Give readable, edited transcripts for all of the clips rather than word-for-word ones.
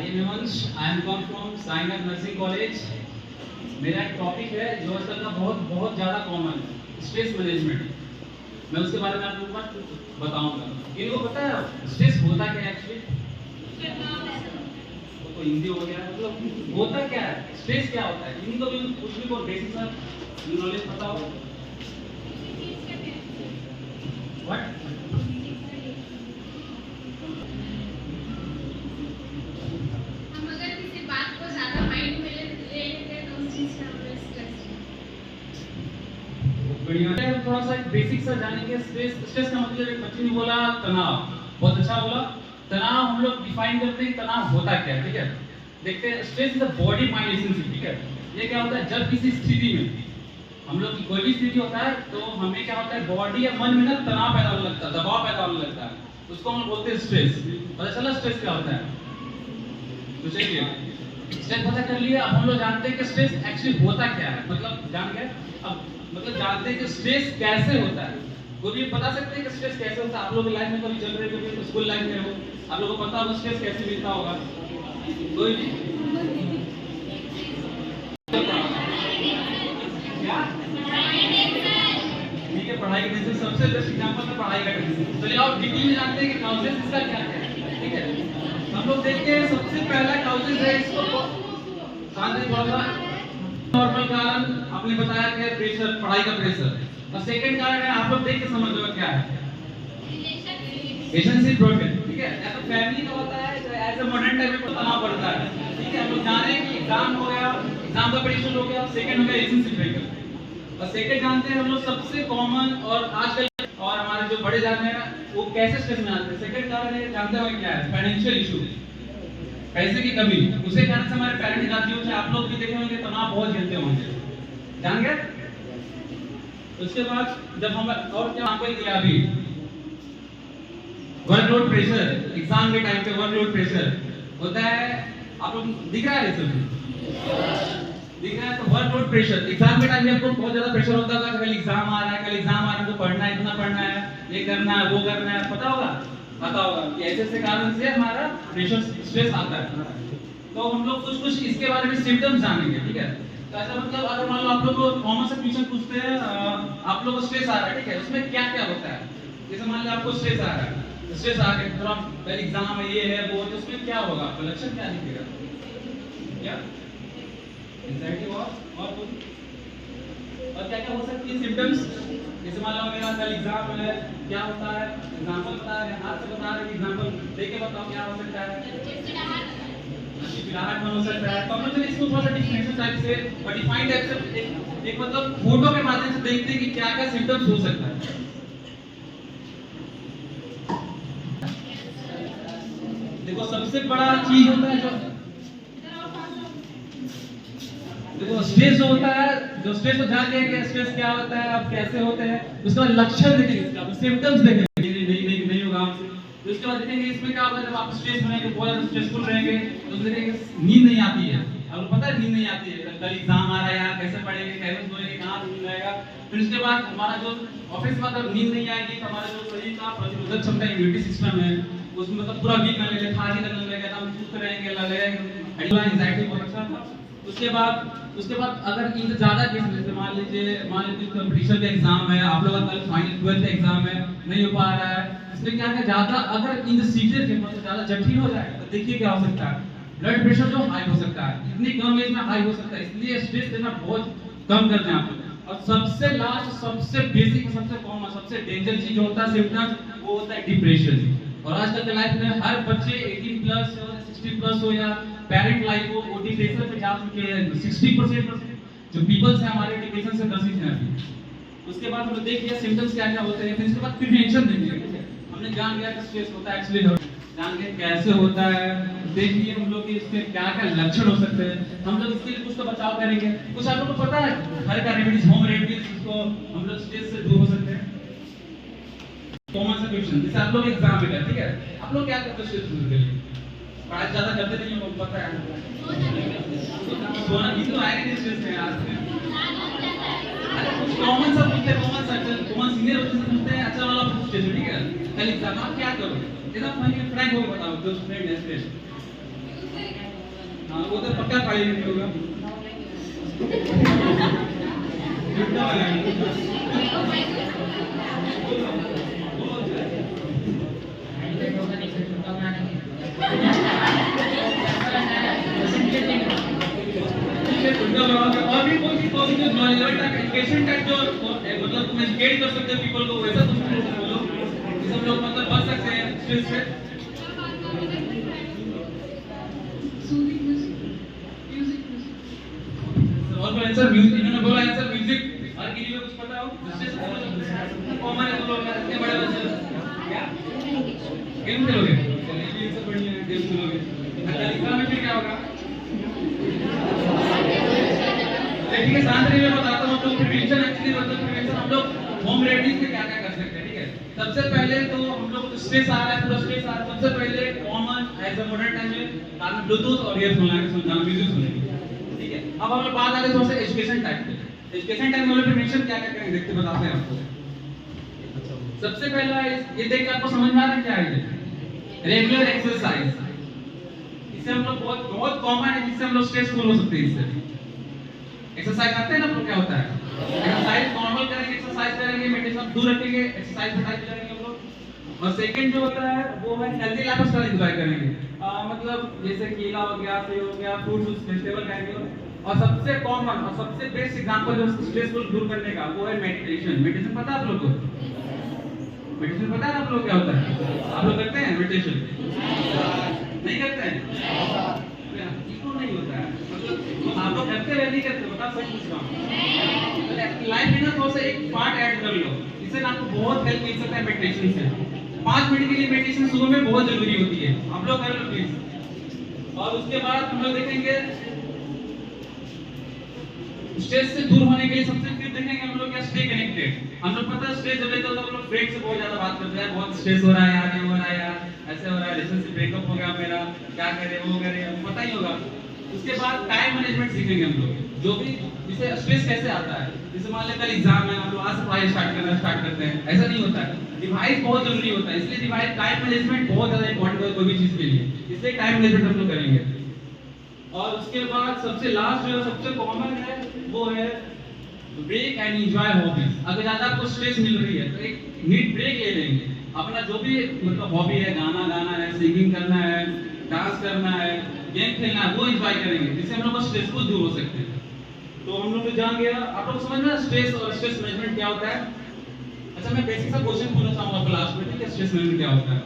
am Hemansh. I am come from Sainath Nursing College. मेरा एक topic है जो आजकल का बहुत ज़्यादा कॉमन है, स्ट्रेस मैनेजमेंट। मैं उसके बारे में आप लोगों को बताऊंगा। इनको पता है स्ट्रेस होता क्या है एक्चुअली? तो हिंदी हो गया, मतलब होता क्या है, स्ट्रेस क्या होता है, इनको भी कुछ भी कोई बेसिक सा नॉलेज पता हो? व्हाट? थोड़ा सा बेसिक सा जानेंगे। स्ट्रेस का मतलब एक बच्चे ने बोला तनाव, बहुत अच्छा बोला। तनाव हम लोग डिफाइन करते हैं तनाव होता क्या है, ठीक है? देखते हैं stress is a body mind relationship, ठीक है? ये क्या होता है, जब किसी स्थिति में हम लोग की कोई भी स्थिति होता है तो हमें क्या होता है, बॉडी या मन में ना तनाव पैदा होने लगता है, दबाव पैदा होने लगता है, उसको हम बोलते हैं स्ट्रेस। पता चला स्ट्रेस क्या होता है? तो चलिए स्ट्रेस पता कर लिया। अब हम लोग जानते हैं कि स्ट्रेस एक्चुअली होता क्या है, मतलब जान गए। अब मतलब जानते हैं कि स्ट्रेस कैसे होता है। कोई भी बता सकते हैं कि स्ट्रेस कैसे होता है? आप लोग लाइफ में कभी चल रहे हो, स्कूल लाइफ में हो, आप लोगों को पता होगा स्ट्रेस कैसे मिलता होगा? कोई भी क्या? ठीक है, पढ़ाई का टेंशन सबसे बेस्ट एग्जांपल है पढ़ाई का टेंशन। चलिए आप डिटेल में जानते हैं कि काउजेस इसका क्या है, ठीक है? हम लोग देखते हैं सबसे पहला काउजेस है, इसको शांति बोलना नॉर्मल कारण आपने बताया कि प्रेशर, पढ़ाई का प्रेशर। और सेकंड कारण है, आप लोग देख के समझ लो क्या है, रिलेशनशिप ब्रोकन, ठीक है? या तो फैमिली का होता है, एज अ मॉडर्न टाइम में तनाव बढ़ता है, ठीक है? हम लोग जान रहे हैं कि एग्जाम हो गया, एग्जाम का प्रेशर हो गया, सेकंड हो गया रिलेशनशिप ब्रेकअप। और सेकंड जानते हैं हम लोग सबसे कॉमन और आजकल और हमारे जो बड़े जान हैं वो कैसे स्ट्रेस में आते हैं। सेकंड कारण है, जानते हो क्या है? फाइनेंशियल इशू, पैसे की कमी। उसे कारण से हमारे पेरेंट्स जाती होते हैं, आप लोग भी देखे होंगे तनाव बहुत झेलते होंगे, जान गए? उसके बाद जब हम और क्या आपको दिया अभी वर्कलोड प्रेशर, एग्जाम के टाइम पे वर्कलोड प्रेशर होता है, आप लोग दिख रहा है सब दिख रहा है? तो वर्कलोड प्रेशर एग्जाम के टाइम में आपको बहुत ज्यादा प्रेशर होता है, कल एग्जाम आ रहा है, कल एग्जाम आ रहा है, तो पढ़ना है, इतना पढ़ना है, ये करना है, वो करना है, पता होगा कि ऐसे ऐसे कारण से हमारा प्रेशर स्ट्रेस आता है। तो हम लोग कुछ इसके बारे में सिम्टम्स जानेंगे, ठीक है? तो ऐसा मतलब अगर मान लो आप लोग को कॉमन सा क्वेश्चन पूछते हैं, आप लोग को स्ट्रेस आ रहा है, ठीक है? उसमें क्या क्या होता है? जैसे मान लो आपको स्ट्रेस आ रहा है, स्ट्रेस आ गया तो आप कल एग्जाम है, ये है, वो, तो उसमें क्या होगा? आपका लक्षण क्या दिखेगा? क्या एंजाइटी और क्या क्या हो सकती है सिम्टम्स? जैसे मान लो मेरा कल एग्जाम है, क्या होता है? एग्जांपल बता रहे हैं, हाथ से बता रहे हैं, एग्जांपल देके बताओ क्या हो सकता है? चिड़चिड़ाहट हो सकता है। तो मतलब इसको थोड़ा सा डिफरेंशियल टाइप से और डिफाइन टाइप से एक मतलब फोटो के माध्यम से देखते हैं कि क्या क्या सिम्टम्स हो सकता है। देखो सबसे बड़ा चीज होता है जो देखो स्ट्रेस जो होता है, जो स्ट्रेस को जान लिया कि स्ट्रेस क्या होता है, अब कैसे होते हैं, उसके बाद लक्षण देखेंगे, इसका सिम्टम्स देखेंगे, नहीं होगा हमसे। तो उसके बाद देखेंगे इसमें क्या होगा, जब आप स्ट्रेस में रहेंगे, बहुत ज्यादा स्ट्रेसफुल रहेंगे, तो देखेंगे नींद नहीं आती है। आपको पता है नींद नहीं आती है, कल एग्जाम आ रहा है यार, कैसे पढ़ेंगे, कैसे सोएंगे, कहां नींद आएगा? फिर उसके बाद हमारा जो ऑफिस में अगर नींद नहीं आएगी तो हमारा जो शरीर का प्रतिरोधक क्षमता, इम्यूनिटी सिस्टम है, उसमें मतलब पूरा वीक लगने लगेगा, खाली लगने लगेगा, हम सुस्त रहेंगे, लगेगा एंजाइटी बहुत अच्छा था। उसके बाद अगर इन ज्यादा केस में मान लीजिए कंपटीशन का एग्जाम है, आप लोगों का कल फाइनल 12th एग्जाम है, नहीं हो पा रहा है, इसमें क्या है ज्यादा अगर इन सीवियर के मतलब ज्यादा जटिल हो जाए तो देखिए क्या हो सकता है, ब्लड प्रेशर जो हाई हो सकता है, इतनी कम एज में हाई हो सकता है। इसलिए स्ट्रेस लेना बहुत कम कर दें आप लोग। और सबसे लास्ट, सबसे बेसिक, सबसे कॉमन, सबसे डेंजर चीज जो होता है सिम्टम्स, वो होता है डिप्रेशन। और आजकल के लाइफ में हर बच्चे 18 प्लस 60 प्लस हो या पेरेंट लाइफ हो, वो डिप्रेशन पे जा चुके हैं। 60% जो पीपल्स हैं हमारे डिप्रेशन से ग्रसित हैं अभी। उसके बाद हम देख लिया सिम्टम्स क्या क्या होते हैं, फिर इसके बाद प्रिवेंशन देंगे, ठीक है? हमने जान लिया कि स्ट्रेस होता है एक्चुअली, जान लिया कैसे होता है, देखिए हम लोग कि इसके क्या क्या लक्षण हो सकते हैं, हम लोग इसके लिए कुछ तो बचाव करेंगे। कुछ आप लोगों को पता है घर का रेमेडीज, होम रेमेडीज, जिसको हम लोग स्ट्रेस से दूर हो सकते हैं। कॉमन सा क्वेश्चन, जैसे आप लोग एग्जाम में, ठीक है, आप लोग क्या करते हैं स्ट्रेस दूर के लिए? पढ़ाई ज्यादा करते नहीं हो, पता है सोना भी तो आएगा नहीं स्ट्रेस में आज में। अरे कुछ कॉमन सा पूछते हैं, कॉमन सीनियर बच्चे से पूछते हैं, अच्छा वाला पूछते हैं, ठीक है? कल एग्जाम आप क्या करोगे? एकदम फ्रैंक होकर बताओ, जो स्टूडेंट है स्ट्रेस हाँ वो तो पक्का फाड़ी नहीं होगा। झूठा वाला है। और भी पॉजिटिव नॉलेज एजुकेशन टाइप जो मतलब तुम एजुकेट कर सकते हो पीपल को, वैसा तुम बोलो कि सब लोग मतलब बच सकते हैं स्ट्रेस से। और कोई आंसर म्यूजिक, इन्होंने बोला आंसर म्यूजिक। और किसी को कुछ पता हो स्ट्रेस कॉमन है, तो लोग इतने बड़े बच्चे क्या गेम खेलोगे? चलिए ये सब बढ़िया है, गेम खेलोगे। अच्छा लिखना में फिर क्या होगा? ठीक है शांत रहिए, मैं बताता हूँ। तो प्रिवेंशन एक्चुअली मतलब प्रिवेंशन हम लोग होम रेमेडीज में क्या क्या कर सकते हैं, ठीक है। सबसे पहले तो हम लोग स्ट्रेस आ रहा है, पूरा स्ट्रेस आ रहा है, सबसे पहले common as a modern time में कान में ब्लूटूथ और ईयरफोन लगा के सुनना, म्यूजिक सुनेंगे, ठीक है। अब हम लोग बात आ रहे थोड़ा सा एजुकेशन टाइप पे। एजुकेशन टाइप में हम लोग प्रिवेंशन क्या क्या करेंगे देखते बताते हैं आपको। सबसे पहला ये देख के आपको समझ में आ रहा है क्या है? Regular exercise. इससे हम लोग बहुत कॉमन है, जिससे हम लोग स्ट्रेसफुल हो सकते हैं। इससे एक्सरसाइज आते हैं ना, आपको क्या होता है? एक्सरसाइज नॉर्मल करेंगे, एक्सरसाइज करेंगे, मेडिटेशन दूर रखेंगे, एक्सरसाइज पे टाइप करेंगे हम लोग। और सेकंड जो होता है वो है हेल्दी लाइफस्टाइल एंजॉय करेंगे। मतलब जैसे केला हो गया, सेब हो गया, फ्रूट्स वेजिटेबल खाएंगे। और सबसे कॉमन और सबसे बेस्ट एग्जांपल जो स्ट्रेसफुल दूर करने का वो है मेडिटेशन। मेडिटेशन पता है आप लोग को? मेडिटेशन पता है आप लोग क्या होता है? आप लोग करते हैं मेडिटेशन? नहीं करते हैं? क्यों नहीं होता है? मतलब आप लोग करते हैं नहीं करते? बता सच पूछ रहा हूँ। लाइफ में ना थोड़ा सा एक पार्ट ऐड कर लो, इससे ना आपको बहुत हेल्प मिल सकता है मेडिटेशन से। 5 मिनट के लिए मेडिटेशन सुबह में बहुत जरूरी होती है, आप लोग कर लो प्लीज। और उसके बाद हम लोग देखेंगे स्ट्रेस से दूर होने के लिए सबसे फिर देखेंगे हम लोग क्या, स्टे कनेक्टेड। हम लोग पता है स्ट्रेस जब लेते हो तो हम लोग फ्रेंड से बहुत ज्यादा बात करते हैं, बहुत स्ट्रेस हो रहा है यार, ये हो रहा है यार, ऐसे हो रहा है, रिलेशनशिप ब्रेकअप हो गया मेरा, क्या करे वो करे, पता ही होगा। उसके बाद टाइम मैनेजमेंट सीखेंगे हम लोग, जो भी जैसे स्ट्रेस कैसे आता है। जैसे मान लें कल एग्जाम है, हम लोग आज से पढ़ाई स्टार्ट करते हैं, ऐसा नहीं होता है। डिवाइस बहुत जरूरी होता है, इसलिए डिवाइस टाइम मैनेजमेंट बहुत ज्यादा इंपॉर्टेंट है कोई भी चीज के लिए, इसलिए टाइम मैनेजमेंट हम लोग करेंगे। और उसके बाद सबसे लास्ट जो सबसे कॉमन है वो है ब्रेक एंड एंजॉय हॉबीज। अगर ज्यादा आपको स्ट्रेस मिल रही है तो एक नीड ब्रेक ले लेंगे। अपना जो भी मतलब हॉबी है, गाना गाना है, सिंगिंग करना है, डांस करना है, गेम खेलना है, वो एंजॉय करेंगे, जिससे हम लोग का स्ट्रेसफुल दूर हो सकते हैं। तो हम लोग जान गया, आप लोग समझ में स्ट्रेस और स्ट्रेस मैनेजमेंट क्या होता है। अच्छा मैं बेसिक सा क्वेश्चन पूछना चाहूंगा क्लास में, ठीक है। स्ट्रेस मैनेजमेंट क्या होता है?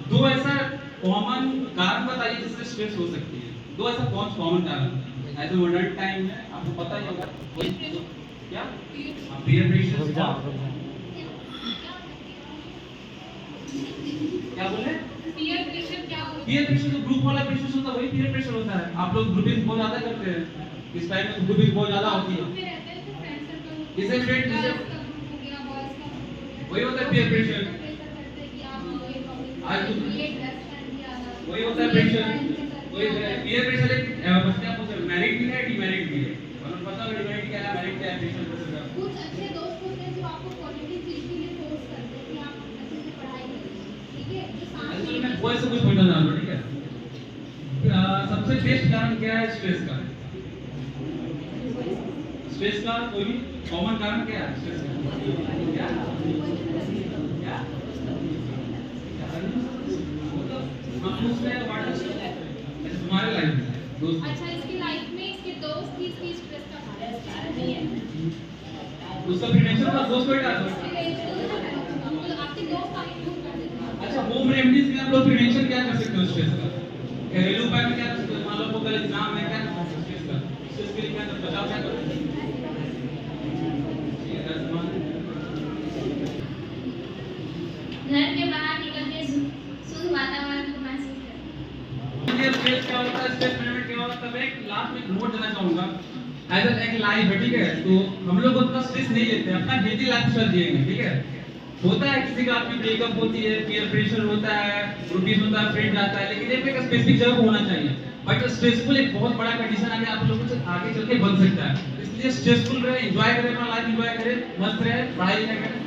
दो ऐसा कॉमन कारण बताइए जिससे स्ट्रेस हो सकती है। दो ऐसा कॉमन कारण ऐसे मॉडर्न टाइम में आपको पता ही होगा क्या, पीयर प्रेशर। क्या बोले? पीयर प्रेशर क्या होता है? पीयर प्रेशर तो ग्रुप वाला प्रेशर होता है, वही पीयर प्रेशर होता है। आप लोग ग्रुपिंग बहुत ज्यादा करते हैं, इस टाइम में ग्रुपिंग बहुत ज्यादा होती है। जैसे फ्रेंड जैसे वही होता है पीयर प्रेशर। आज वही होता है प्रेशर, वही पीयर प्रेशर। एक बच्चे आप मैरिड भी है, डीमैरिड भी है, और पता है डीमैरिड क्या है, मैरिड क्या है। प्रेशर कुछ अच्छे दोस्त होते हैं जो आपको पॉजिटिव चीज के लिए फोर्स करते हैं कि आप अच्छे से पढ़ाई करें, ठीक है। जो सामने मैं कोई से कुछ बोलना चाहता हूं, ठीक है। सबसे बेस्ट कारण क्या है स्ट्रेस का? स्ट्रेस का कोई भी कॉमन कारण क्या है स्ट्रेस का? क्या क्या हम उसमें तुम्हारे लाइफ में दोस्त। अच्छा इसकी लाइफ में इसके दोस्त ही इसकी स्ट्रेस का कारण नहीं है, उसका प्रिवेंशन का दोस्त बेटा आपके दोस्त आके दूर कर देते हैं। अच्छा होम रेमेडीज में आप लोग प्रिवेंशन क्या कर सकते हो स्ट्रेस का? घरेलू उपाय में क्या कर सकते हो? मान लो आपको कल एग्जाम है, क्या कर सकते हो स्ट्रेस का? स्ट्रेस के लिए क्या बचाव क्या करोगे? घर के बाहर निकल के शुद्ध वातावरण को महसूस करें। स्ट्रेस क्या होता है, स्ट्रेस मैनेजमेंट क्या होता है? मैं एक लास्ट में नोट देना चाहूंगा। एज एक लाइफ है, ठीक है। तो हम लोग उतना स्ट्रेस नहीं लेते, अपना हेल्दी लाइफस्टाइल जिएंगे, ठीक है। होता है किसी का आपकी ब्रेकअप होती है, पीयर प्रेशर होता है, रूटीन होता है, फ्रेंड आता है, लेकिन ये एक स्पेसिफिक जगह होना चाहिए। बट स्ट्रेसफुल एक बहुत बड़ा कंडीशन आप लोगों से आगे चल के बन सकता है, इसलिए स्ट्रेसफुल रहे, एंजॉय करें, अपना लाइफ एंजॉय करें, मस्त रहे, पढ़ाई लिखाई करें।